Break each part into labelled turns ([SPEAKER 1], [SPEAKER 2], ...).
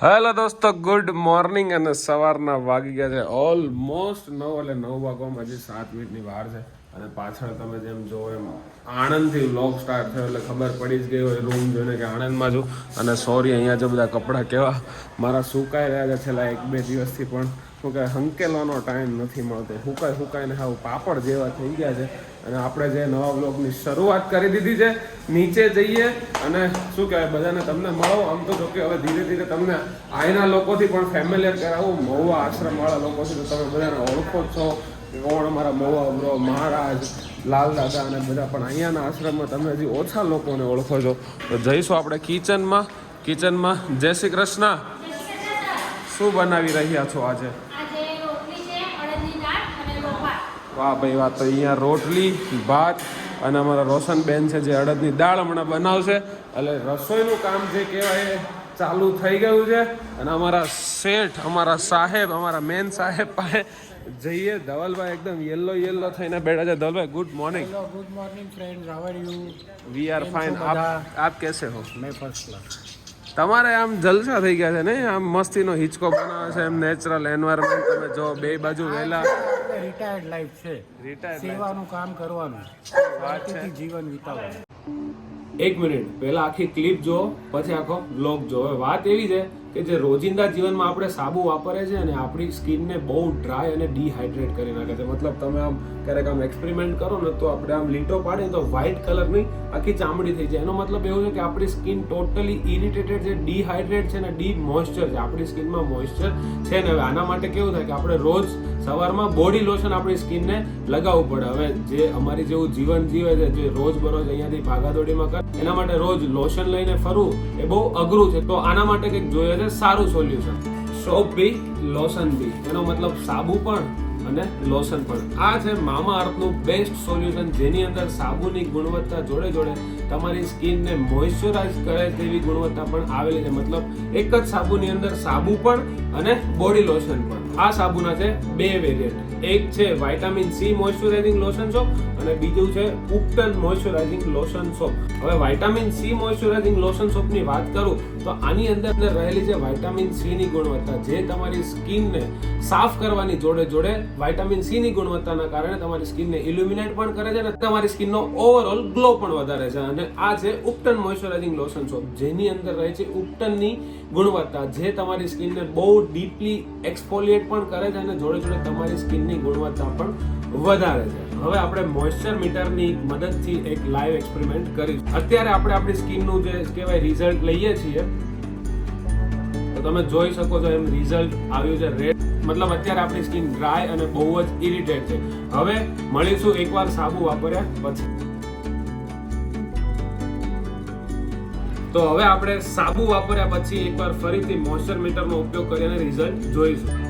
[SPEAKER 1] Hello દોસ્તો, good morning. અને સવારના વાગી ગયા છે ઓલમોસ્ટ 9, એટલે 9 વાગવામાં હજી 7 મિનિટની વાર છે. અને પાછળ તમે જેમ જોવો એમ આણંદથી વ્લોગ સ્ટાર્ટ થયો એટલે ખબર પડી જ ગઈ હોય રૂમ જોઈને કે આણંદમાં છું. અને સોરી, અહીંયા જો બધા કપડાં કેવા મારા સુકાઈ રહ્યા છે છેલ્લા 1-2 દિવસથી, પણ શું કહે હંકેલવાનો ટાઈમ નથી મળતો. સુકાઈને હાવ પાપડ જેવા થઈ ગયા છે. અને આપણે જે નવા બ્લોગની શરૂઆત કરી દીધી છે, નીચે જઈએ અને શું કહેવાય બધાને તમને મળો. આમ તો જો કે હવે ધીરે ધીરે તમને અહીંના લોકોથી પણ ફેમિલિયર કરાવું, મહુવા આશ્રમવાળા લોકોથી તો તમે બધાને ઓળખો જ છો કે કોણ અમારા મહુવા બ્રો, મહારાજ, લાલ દાદા અને બધા. પણ અહીંયાના આશ્રમમાં તમે હજી ઓછા લોકોને ઓળખો છો. તો જઈશું આપણે કિચનમાં. જય શ્રી કૃષ્ણ. શું બનાવી રહ્યા છો આજે? વાહ ભાઈ વાહ. તો અહીંયા રોટલી, ભાત અને અમારા રોશનબેન છે જે અડદની દાળ હમણાં બનાવશે. એટલે રસોઈનું કામ જે કહેવાય એ ચાલુ થઈ ગયું છે. અને અમારા શેઠ, અમારા સાહેબ, અમારા મેન સાહેબ પાસે જઈએ. ધવલભાઈ એકદમ યલો થઈને બેઠા છે. ધવલભાઈ, good morning.
[SPEAKER 2] Good morning friends, how are you?
[SPEAKER 1] We are fine. आप कैसे हो?
[SPEAKER 2] मैं फर्स्ट क्लास.
[SPEAKER 1] તમારે આમ જલસા થઈ ગયા છે ને? આમ મસ્તીનો હિંચકો બનાવે છે, એમ નેચરલ એન્વાયરમેન્ટ. તમે જો બે બાજુ વહેલા.
[SPEAKER 2] રિટાયર્ડ લાઈફ છે, સેવાનું કામ કરવાનું, શાંતિથી જીવન વિતાવવાનું.
[SPEAKER 1] 1 મિનિટ પહેલા આખી ક્લિપ જો, પછી આખો બ્લોગ જો. હવે વાત એવી છે કે જે રોજિંદા જીવનમાં આપણે સાબુ વાપરે છે અને આપણી સ્કિનને બહુ ડ્રાય અને ડિહાઇડ્રેટ કરી નાખે છે. મતલબ તમે આમ ક્યારેક આમ એક્સપેરિમેન્ટ કરો ને તો આપણે આમ લીટો પાડીને તો વ્હાઇટ કલરની આખી ચામડી થઈ જાય. એનો મતલબ એવું છે કે આપણી સ્કિન ટોટલી ઇરિટેટેડ છે, ડિહાઇડ્રેટ છે અને ડીપ મોઇસ્ચર છે. આપણી સ્કિનમાં મોઇસ્ચર છે ને. હવે આના માટે કેવું થાય કે આપણે રોજ સવારમાં બોડી લોશન આપણી સ્કિનને લગાવવું પડે. હવે જે અમારી જેવું જીવન જીવે છે, જે રોજ બરોજ અહીંયાથી ભાગાદોડીમાં કરે, એના માટે રોજ લોશન લઈને ફરવું એ બહુ અઘરું છે. તો આના માટે કંઈક જોઈએ છે સારું સોલ્યુશન. સોપ બી, લોશન બી. એનો મતલબ સાબુ પણ અને લોશન પણ. આ છે મામા અર્થનું બેસ્ટ સોલ્યુશન, જેની અંદર સાબુની ગુણવત્તા જોડે જોડે તમારી સ્કિનને મોઇશ્ચરાઇઝ કરે તેવી ગુણવત્તા પણ આવેલી છે. મતલબ એક જ સાબુની અંદર સાબુ પણ અને બોડી લોશન પણ. આ સાબુના છે 2 વેરિયન્ટ. એક છે vitamin C moisturising lotion shop અને બીજું છે ઉપટન મોઇશ્ચરાઇઝિંગ લોશન સોપ. હવે વિટામિન સી મોઇશ્ચરાઇઝિંગ લોશન સોપની વાત કરું તો આની અંદર રહેલી છે વિટામિન સી ની ગુણવત્તા, જે તમારી સ્કિનને સાફ કરવાની જોડે જોડે વિટામિન સી ની ગુણવત્તાના કારણે તમારી સ્કિનને ઇલ્યુમિનેટ પણ કરે છે અને તમારી સ્કિનનો ઓવરઓલ ગ્લો પણ વધારે છે. અને આ છે ઉપટન મોઇશ્ચરાઇઝિંગ લોશન સોપ, જેની અંદર રહે છે ઉપટનની ગુણવત્તા, જે તમારી સ્કિનને બહુ ડીપલી એક્સફોલિએટ પણ કરે છે અને જોડે જોડે તમારી સ્કિનની ગુણવત્તા પણ વધારે છે. હવે આપણે મોઇશ્ચર મીટરની મદદથી એક લાઈવ એક્સપેરિમેન્ટ કરીશું. અત્યારે આપણે આપણી સ્કિનનું જે કહેવાય રિઝલ્ટ લઈએ છીએ, તો તમે જોઈ શકો છો એમ રિઝલ્ટ આવ્યું છે રેડ. મતલબ અત્યારે આપણી સ્કિન ડ્રાય અને બહુ જ ઇરિટેટ છે. હવે મળીશું એકવાર સાબુ વાપર્યા પછી. તો હવે આપણે સાબુ વાપર્યા પછી એકવાર ફરીથી મોઇશ્ચર મીટરનો ઉપયોગ કરીને રિઝલ્ટ જોઈશું.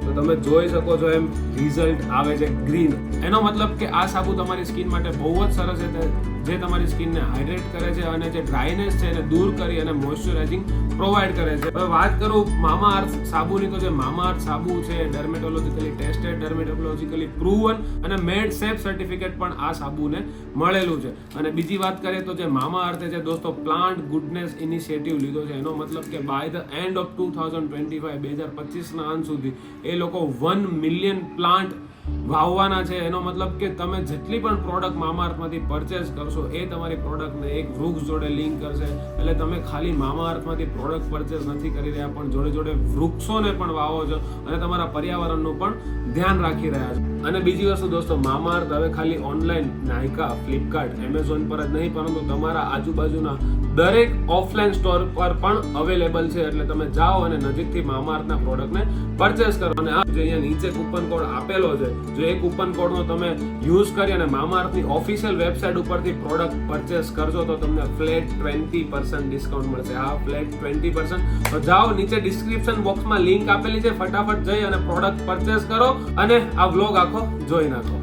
[SPEAKER 1] તો તમે જોઈ શકો છો એમ રિઝલ્ટ આવે છે ગ્રીન. એનો મતલબ કે આ સાબુ તમારી સ્કિન માટે બહુ જ સરસ છે, જે તમારી સ્કિનને હાઇડ્રેટ કરે છે અને જે ડ્રાયનેસ છે એને દૂર કરી અને મોઇશ્ચરાઇઝિંગ પ્રોવાઈડ કરે છે. હવે વાત કરું મામા અર્થ સાબુની, તો જે મામા અર્થ સાબુ છે ડર્મેટોલોજીકલી ટેસ્ટેડ, ડર્મેટોલોજીકલી પ્રૂવન અને મેડ સેફ સર્ટિફિકેટ પણ આ સાબુને મળેલું છે. અને બીજી વાત કરીએ તો જે મામા અર્થે છે દોસ્તો પ્લાન્ટ ગુડનેસ ઇનિશિયેટિવ લીધો છે. એનો મતલબ કે બાય ધ એન્ડ ઓફ 2025 2025ના અંત સુધી એ લોકો 1 મિલિયન પ્લાન્ટ વાવવાના છે. એનો મતલબ કે તમે જેટલી પણ પ્રોડક્ટ મામાઅર્થમાંથી પરચેસ કરશો એ તમારી પ્રોડક્ટને એક વૃક્ષ જોડે લિંક કરશે. એટલે તમે ખાલી મામાઅર્થમાંથી પ્રોડક્ટ પરચેસ નથી કરી રહ્યા, પણ જોડે જોડે વૃક્ષોને પણ વાવો છો અને તમારા પર્યાવરણનું પણ ધ્યાન રાખી રહ્યા છો. અને બીજી વસ્તુ દોસ્તો, મામાઅર્થ હવે ખાલી ઓનલાઈન નાયકા, ફ્લિપકાર્ટ, એમેઝોન પર જ નહીં, પરંતુ તમારા આજુબાજુના દરેક ઓફલાઈન સ્ટોર પર પણ અવેલેબલ છે. એટલે તમે જાઓ અને નજીકથી મામાઅર્થના પ્રોડક્ટને પરચેસ કરો. અને આ જે અહીંયા નીચે કૂપન કોડ આપેલો છે, જો એ કૂપન કોડનો તમે યુઝ કરી અને મામાઅર્થની ઓફિશિયલ વેબસાઇટ ઉપરથી પ્રોડક્ટ પરચેસ કરશો તો તમને ફ્લેટ 20% ડિસ્કાઉન્ટ મળશે. હા, ફ્લેટ 20%. તો જાઓ, નીચે ડિસ્ક્રિપ્શન બોક્સમાં લિંક આપેલી છે, ફટાફટ જઈ અને પ્રોડક્ટ પરચેસ કરો અને આ વ્લોગ આખો જોઈ નાખો.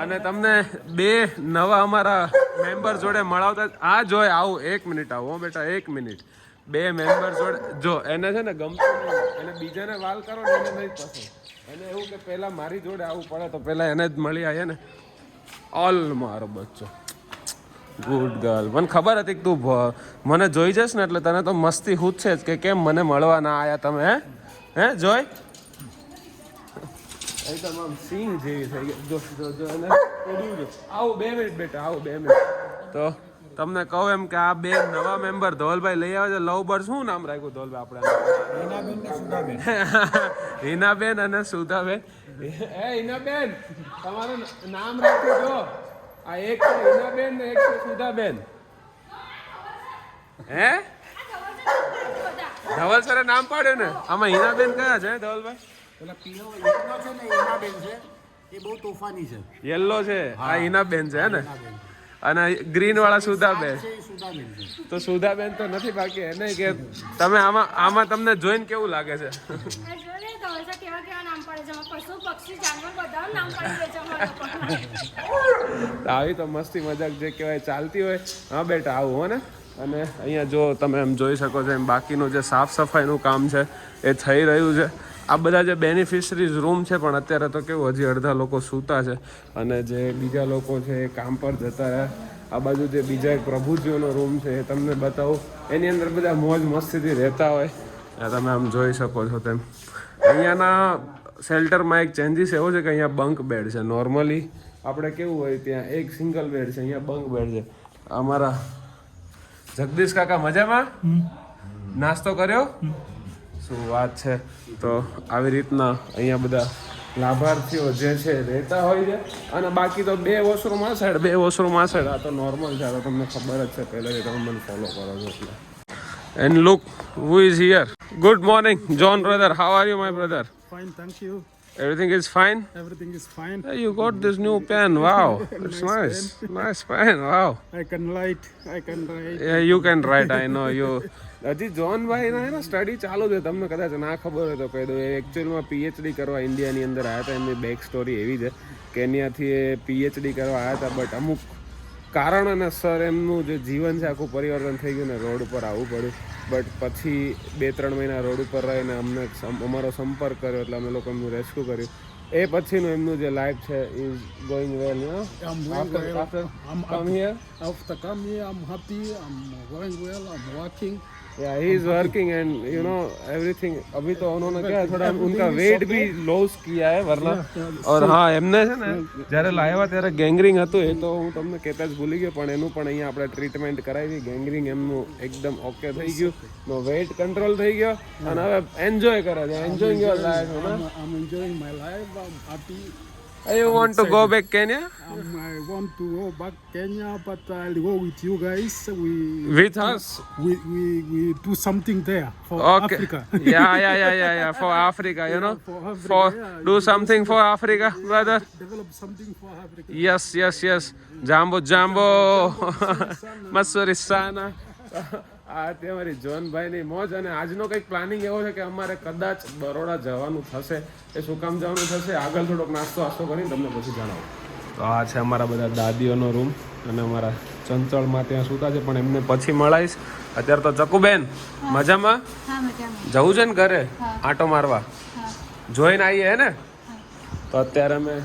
[SPEAKER 1] અને તમને 2 નવા અમારા મેમ્બર જોડે મળાવતા આ જોઈ આવું. 1 મિનિટ આવો બેટા, 1 મિનિટ. 2 મેમ્બર જોડે જો, એને છે ને ગમતું નહીં, એને બીજાને વાલ કરો ને એને નહીં પસંદ. એને એવું કે પહેલા મારી જોડે આવવું પડે, તો પહેલા એને જ મળી આવીએ ને. ઓલ મારો બચ્ચો ગુડ ગર્લ. મને ખબર હતી કે તું મને જોઈ જશ ને એટલે તને તો મસ્તી હું છે જ કે કેમ મને મળવા ના આયા તમે હે જોય એકદમ આમ સિંગ જેવી થઈ ગઈ. જો અને ઉડ્યું જો. આવો 2 મિનિટ બેટા, આવો 2 મિનિટ. તો તમને કહું એમ કે આ 2 નવા મેમ્બર ધોલભાઈ લઈ આવે છે. લવ બર્ડ શું નામ રાખ્યું ધોલભાઈ આપણે? હિનાબેન અને સુધાબેન. હિનાબેન તમારું નામ રાખ્યું જો. આ એક છે હિનાબેન ને એક છે સુધાબેન. હે ધવલ સરે નામ પાડ્યું ને. આમાં હિનાબેન કયા છે ધવલભાઈ?
[SPEAKER 2] પેલા પીળો યલો છે ને હિનાબેન છે, એ બહુ તોફાની છે.
[SPEAKER 1] યેલો છે આ હિનાબેન છે ને, અને ગ્રીન વાળા સુધાબેન.
[SPEAKER 2] સુધાબેન છે.
[SPEAKER 1] તો સુધાબેન તો નથી બાકી એને કે તમે આમાં તમને જોઈને કેવું લાગે છે? આવી તો મસ્તી મજાક જે કહેવાય ચાલતી હોય. હા બેટા આવું હો ને. અને અહીંયા જો તમે એમ જોઈ શકો છો એમ બાકીનું જે સાફ સફાઈનું કામ છે એ થઈ રહ્યું છે. આ બધા જે બેનિફિશરીઝ રૂમ છે પણ અત્યારે તો કેવું હજી અડધા લોકો સૂતા છે અને જે બીજા લોકો છે એ કામ પર જતા રહ્યા. આ બાજુ જે બીજા એક પ્રભુજીઓનો રૂમ છે એ તમને બતાવું. એની અંદર બધા મોજ મસ્તીથી રહેતા હોય. તમે આમ જોઈ શકો છો તેમ. અહીંયાના શેલ્ટરમાં એક ચેન્જીસ એવો છે કે અહીંયા બંક બેડ છે. નોર્મલી આપણે કેવું હોય ત્યાં એક સિંગલ બેડ છે, અહીંયા બંક બેડ છે. અમારા જગદીશ કાકા મજામાં? નાસ્તો કર્યો? શું વાત છે. તો આવી રીતના અહીંયા બધા લાભાર્થીઓ જે છે રહેતા હોય છે. અને બાકી તો 2 વોશરૂમ આ સાઈડ, 2 વોશરૂમ આ સાઈડ. આ તો નોર્મલ છે, આ તો તમને ખબર જ છે પહેલાંથી, તમે મને ફોલો કરો છો એટલે. And look who is here. Good morning John brother, how are you my brother?
[SPEAKER 2] Fine, thank you.
[SPEAKER 1] Everything is fine?
[SPEAKER 2] Everything is fine.
[SPEAKER 1] Hey, you got this new pen. Wow, it's nice. Nice pen. Wow.
[SPEAKER 2] I can write.
[SPEAKER 1] Yeah, you can write. I know you. હજી જોનભાઈ ના એના study ચાલુ છે. તમને કદાચ ના ખબર હોય તો કહી દઉં. એ એકચ્યુઅલમાં પીએચડી કરવા ઇન્ડિયાની અંદર આવ્યા હતા. એમની બેક સ્ટોરી એવી છે કે અહીંયાથી એ પીએચડી કરવા આવ્યા હતા, બટ અમુક કારણ અને સર એમનું જે જીવન છે આખું પરિવર્તન થઈ ગયું ને રોડ ઉપર આવવું પડ્યું. બટ પછી 2-3 મહિના રોડ ઉપર રહીને અમને અમારો સંપર્ક કર્યો એટલે અમે લોકો એમનું રેસ્ક્યુ કર્યું. એ પછીનું એમનું જે લાઈફ છે is going well.
[SPEAKER 2] After come here, I'm happy. I'm going well. I'm working.
[SPEAKER 1] Yeah, he is working and you know everything. अभी तो उन्होंने क्या थोड़ा उनका वेट भी लॉस किया है वरना. और હા એમને છે ને જ્યારે લાવ્યા ત્યારે ગેંગ્રીન હતું. એ તો હું તમને કહેતા જ ભૂલી ગયો, પણ એનું પણ અહીંયા આપણે ટ્રીટમેન્ટ કરાવી. ગેંગ્રીન એમનું એકદમ ઓકે થઈ ગયું, નો વેટ કંટ્રોલ થઈ ગયો અને હવે એન્જોય કરે છે. Enjoying your life.
[SPEAKER 2] I'm enjoying my life. I'm happy.
[SPEAKER 1] You want to go back Kenya?
[SPEAKER 2] I want to go back Kenya, but I'll go with you guys.
[SPEAKER 1] With us?
[SPEAKER 2] We do something there for
[SPEAKER 1] Okay.
[SPEAKER 2] Africa.
[SPEAKER 1] Yeah. For Africa, you know.
[SPEAKER 2] For Africa,
[SPEAKER 1] For
[SPEAKER 2] yeah.
[SPEAKER 1] do something for Africa, brother.
[SPEAKER 2] Develop something for Africa.
[SPEAKER 1] Yes. Jambo. Masuri sana. આ તે અમારી જોનભાઈની મોજ. અને આજનો કંઈક planning એવો છે કે અમારે કદાચ બરોડા જવાનું થશે. એ શું કામ જવાનું થશે આગળ થોડોક નાસ્તો કરીને તમને પછી જણાવું. તો આ છે અમારા બધા દાદીઓનો રૂમ અને અમારા ચંચળમાં ત્યાં સૂતા છે, પણ એમને પછી મળાઈશ. અત્યારે તો ચકુબેન મજામાં? જવું છે ને ઘરે આંટો મારવા? જોઈને આવીએ હે ને? તો અત્યારે અમે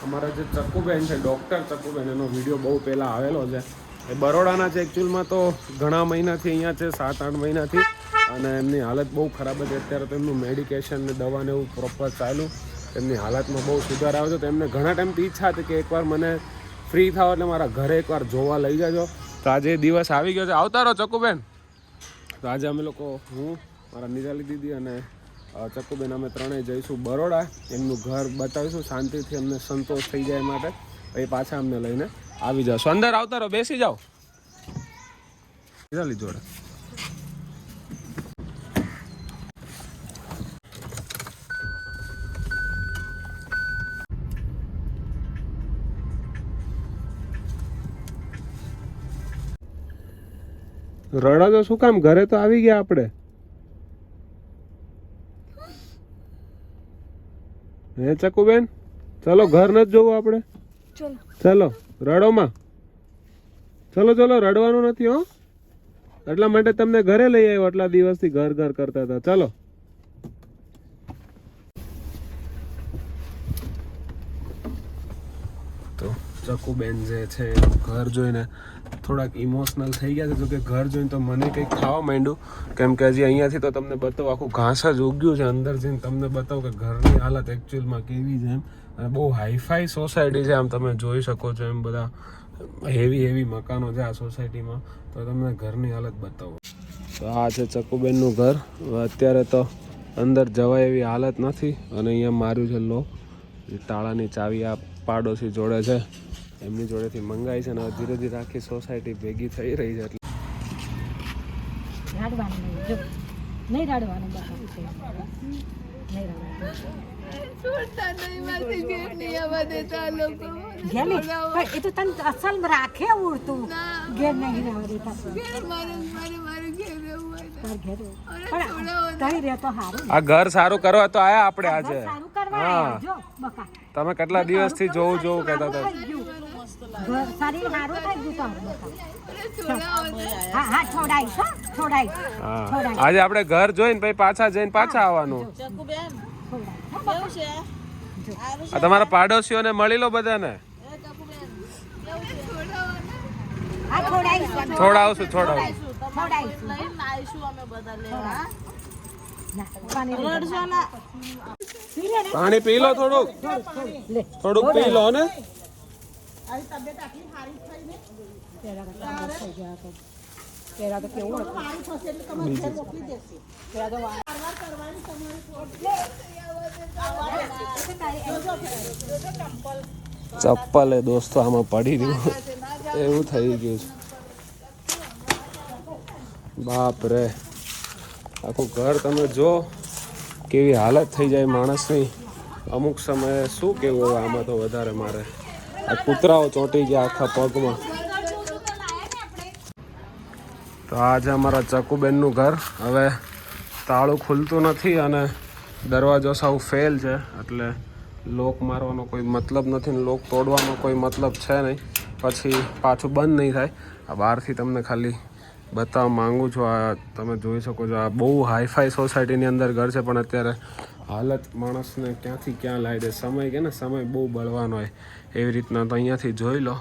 [SPEAKER 1] અમારા જે ચકુબેન છે, ડૉક્ટર ચકુબેન, એનો વિડીયો બહુ પહેલાં આવેલો છે. એ બરોડાના છે એકચ્યુઅલમાં. તો ઘણા મહિનાથી અહીંયા છે, 7-8 મહિનાથી. અને એમની હાલત બહુ ખરાબ હતી. અત્યારે તો એમનું મેડિકેશન ને દવા ને એવું પ્રોપર ચાલુ. એમની હાલતમાં બહુ સુધાર આવ્યો છે. તો એમને ઘણા ટાઈમથી ઈચ્છા હતી કે એકવાર મને ફ્રી થાવ એટલે મારા ઘરે એકવાર જોવા લઈ જાજો. તો આજે દિવસ આવી ગયો છે. આવતા રહો ચકુબેન. તો આજે અમે લોકો, હું, મારા નિરાલી દીદી અને ચકુબેન, અમે ત્રણેય જઈશું બરોડા. એમનું ઘર બતાવીશું શાંતિથી, અમને સંતોષ થઈ જાય માટે. પછી પાછા અમને લઈને આવી જાશો. અંદર આવતા રહો, બેસી જાઓ નિરાલી જોડે. રડા તો શું કામ? ઘરે તો આવી ગયા આપણે. હે ચકુબેન, ચલો ઘર નથી જોવું આપણે? ચલો રડોમાં. ચલો રડવાનું નથી હો. એટલા માટે તમને ઘરે લઈ આવ્યો. આટલા દિવસથી ઘર કરતા હતા. ચલો. તો ચકુબેન જે છે ઘર જોઈને થોડાક ઇમોશનલ થઈ ગયા છે. જો કે ઘર જોઈને તો મને કંઈક ખાવા માંડ્યું, કેમ કે હજી અહીંયાથી તો તમને બતાવું આખું ઘાસ જ ઉગ્યું છે. અંદર જઈને તમને બતાવું કે ઘરની હાલત એકચ્યુઅલમાં કેવી છે એમ. અને બહુ હાઈફાઈ સોસાયટી છે, આમ તમે જોઈ શકો છો એમ. બધા હેવી મકાનો છે આ સોસાયટીમાં. તો તમને ઘરની હાલત બતાવું. તો આ છે ચકુબેનનું ઘર. અત્યારે તો અંદર જવાય એવી હાલત નથી. અને અહીંયા માર્યું છે લોક. તાળાની ચાવી આ પાડોશી જોડે છે, એમની જોડેથી મંગાવી છે. અને ધીરે ધીરે આખી સોસાયટી ભેગી થઈ રહી છે. એટલે
[SPEAKER 3] રાખે ઉડતું ઘેર નહીં રહેવા દેતા.
[SPEAKER 1] આ ઘર સારું કરવા તો આયા આપણે આજે.
[SPEAKER 3] સારું કરવા આવ્યા. જો બકા
[SPEAKER 1] તમે કેટલા દિવસથી જોવું કહેતા હતા.
[SPEAKER 3] ઘર શરીર સારું થઈ ગયું તારું બકા. હા છોડાઈશ છોડાઈશ.
[SPEAKER 1] હા આજે આપણે ઘર જોઈને પછી પાછા જઈને પાછા આવવાનું. આ તમારા પાડોશીઓને મળી લો બધાને. છોડાવશું પાણી પી લો, થોડુંક પી લો ને. ચપ્પલ એ દોસ્તો આમાં પડી રહ્યું એવું થઈ ગયું છે. બાપ રે, આખું ઘર તમે જો કેવી હાલત થઈ જાય માણસની. અમુક સમયે શું કેવું હવે આમાં તો વધારે મારે. આ કૂતરાઓ ચોંટી ગયા આખા પગમાં. તો આ છે અમારા ચકુબેનનું ઘર. હવે તાળું ખુલતું નથી અને દરવાજો સાવ ફેલ છે, એટલે લોક મારવાનો કોઈ મતલબ નથી ને લોક તોડવાનો કોઈ મતલબ છે નહીં. પછી પાછું બંધ નહીં થાય. આ બહારથી તમને ખાલી બતાવવા માંગુ છું. આ તમે જોઈ શકો છો, આ બહુ હાઈફાઈ સોસાયટીની અંદર ઘર છે, પણ અત્યારે હાલત માણસને ક્યાંથી ક્યાં લાવી દે. સમય કે ને સમય બહુ બળવાનો હોય એવી રીતના. તો અહીંયાથી જોઈ લો.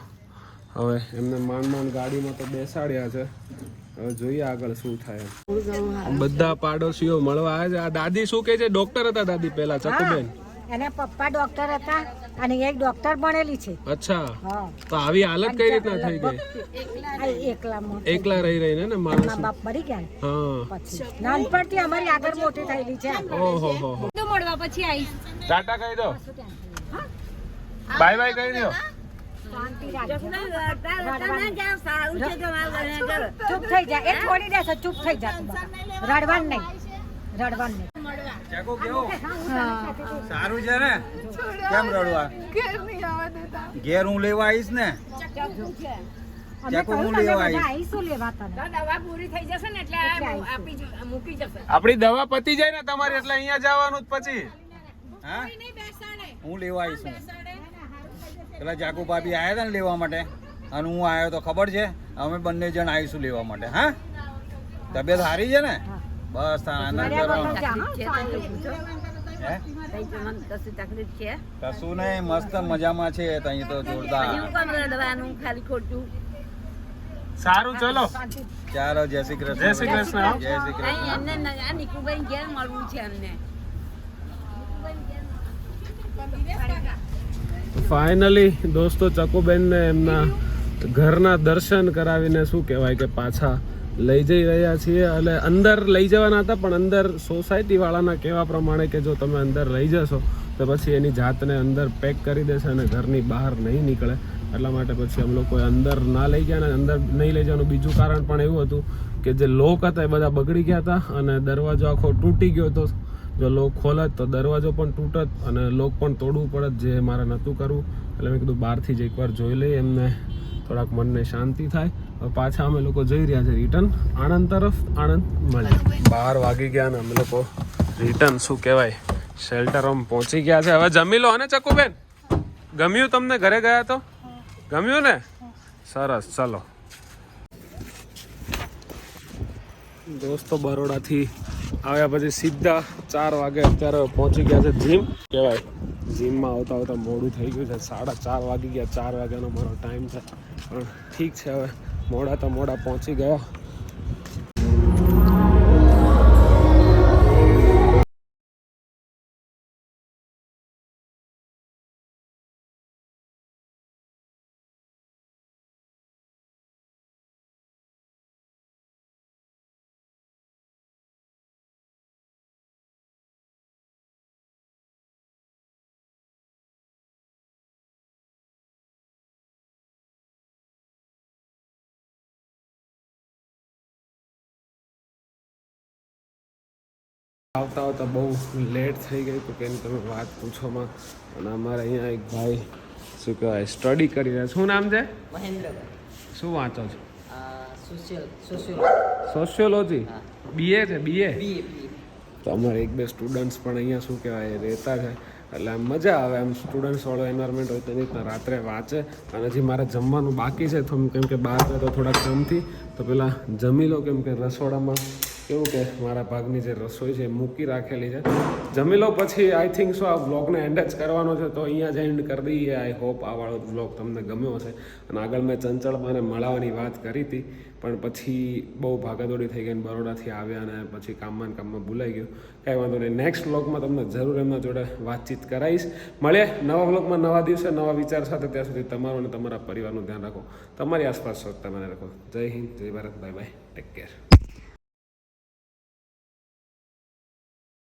[SPEAKER 1] હવે એમને માંડ ગાડીમાં તો બેસાડ્યા છે. હવે જોઈએ આગળ શું થાય. બધા પાડોશીઓ મળવા આવે છે. આ દાદી શું કહે છે? ડોક્ટર હતા દાદી પેલા ચકુબેન.
[SPEAKER 3] એના પપ્પા ડોક્ટર હતા અને એક ડોક્ટર ભણેલી છે.
[SPEAKER 1] અચ્છા, તો આવી હાલત કઈ રીતના થઈ ગઈ? એકલા રહી ને માણસ.
[SPEAKER 3] બાપ મરી ગયા.
[SPEAKER 1] હા,
[SPEAKER 3] પછી નાનપણથી અમારી આગળ મોટી થયેલી છે.
[SPEAKER 1] ઓહો હો.
[SPEAKER 3] મળવા પછી આવીશ.
[SPEAKER 1] ટાટા કહી દો, બાય બાય કહી દો.
[SPEAKER 3] ચૂપ થઈ જા. એ છોડી દેશે. ચૂપ થઈ જા. રડવાનું નહીં.
[SPEAKER 4] સારું છે ને? કેમ રડવા? ઘેર હું લેવા આવીશ ને.
[SPEAKER 1] આપણી દવા પતી જાય ને તમારી, એટલે અહીંયા જવાનું જ પછી.
[SPEAKER 4] હા, હું લેવા આવીશ. પેલા જાકુ ભાભી આવ્યા હતા ને લેવા માટે, અને હું આવ્યો તો ખબર છે. અમે બંને જણ આવીશું લેવા માટે. હા, તબિયત સારી છે ને? બસ આનંદ કરો. કશું નહીં, મસ્ત મજામાં છે. અહીં તો જોરદાર.
[SPEAKER 1] સારું, ચલો.
[SPEAKER 4] ચાલો, જય શ્રી કૃષ્ણ.
[SPEAKER 1] જય શ્રી કૃષ્ણ.
[SPEAKER 4] જય શ્રી કૃષ્ણ.
[SPEAKER 1] ફાઇનલી દોસ્તો ચકુબેનને એમના ઘરના દર્શન કરાવીને શું કહેવાય કે પાછા લઈ જઈ રહ્યા છીએ. અને અંદર લઈ જવાના હતા, પણ અંદર સોસાયટી વાળાના કહેવા પ્રમાણે કે જો તમે અંદર લઈ જશો તો પછી એની જાતને અંદર પેક કરી દેશે અને ઘરની બહાર નહીં નીકળે. એટલા માટે પછી અમે લોકો અંદર ના લઈ ગયા. અને અંદર નહીં લઈ જવાનું બીજું કારણ પણ એવું હતું કે જે લોક હતા એ બધા બગડી ગયા હતા અને દરવાજો આખો તૂટી ગયો હતો. જો લોક ખોલત તો દરવાજો પણ તૂટત અને લોક પણ તોડવું પડત, જે મારે નહોતું કરવું. એટલે મેં કીધું બહારથી જ એકવાર જોઈ લઈએ, એમને થોડાક મનને શાંતિ થાય. હવે પાછા અમે લોકો જઈ રહ્યા છે રિટર્ન આણંદ તરફ. આણંદ મળે 12 વાગી ગયા ને અમે લોકો રિટર્ન શું કહેવાય શેલ્ટરમાં પહોંચી ગયા છે. હવે જમી લો ને ચકુબેન. ગમ્યું તમને? ઘરે ગયા તો ગમ્યું ને? સરસ, ચલો. દોસ્તો બરોડાથી આવ્યા પછી સીધા 4 વાગે અત્યારે પહોંચી ગયા છે જીમ કહેવાય. જીમમાં આવતા મોડું થઈ ગયું છે. 4:30 વાગી ગયા. 4 વાગ્યાનો મારો ટાઈમ છે, પણ ઠીક છે. હવે મોડા તો મોડા પહોંચી ગયા. આવતા આવતા બહુ લેટ થઈ ગઈ તો કે તમે વાત પૂછોમાં. અને અમારે અહીંયા એક ભાઈ શું કહેવાય સ્ટડી કરી રહ્યા. શું નામ છે?
[SPEAKER 5] મહેન્દ્રભાઈ
[SPEAKER 1] શું વાંચો છો?
[SPEAKER 5] Sociology
[SPEAKER 1] sociology. બીએ છે? બીએ.
[SPEAKER 5] બીએ
[SPEAKER 1] તો અમારે એક બે સ્ટુડન્ટ્સ પણ અહીંયા શું કહેવાય રહેતા છે, એટલે આમ મજા આવે. આમ સ્ટુડન્ટ્સવાળો એન્વાયરમેન્ટ હોય તેની રીતના રાત્રે વાંચે. અને હજી મારે જમવાનું બાકી છે તો કેમ કે બહાર તો થોડાક કામથી તો પેલા જમી લો, કેમ કે રસોડામાં કેવું કે મારા ભાગની જે રસોઈ છે એ મૂકી રાખેલી છે. જમી લો પછી આઈ થિંક સો આ વ્લોગને એન્ડ જ કરવાનો છે, તો અહીંયા જ એન્ડ કરી દઈએ. આઈ હોપ આ વાળો વ્લોગ તમને ગમ્યો હશે. અને આગળ મેં ચંચળમાને મળવાની વાત કરી હતી, પણ પછી બહુ ભાગાદોડી થઈ ગઈ, બરોડાથી આવ્યા અને પછી કામમાં ભૂલાઈ ગયું. કાંઈ વાંધો નહીં, નેક્સ્ટ વ્લોગમાં તમને જરૂર એમના જોડે વાતચીત કરાવીશ. મળીએ નવા વ્લોગમાં નવા દિવસે નવા વિચાર સાથે. ત્યાં સુધી તમારું અને તમારા પરિવારનું ધ્યાન રાખો, તમારી આસપાસ સ્વચ્છતા બનાવી રાખો. જય હિન્દ, જય Bharat, bye bye, take care.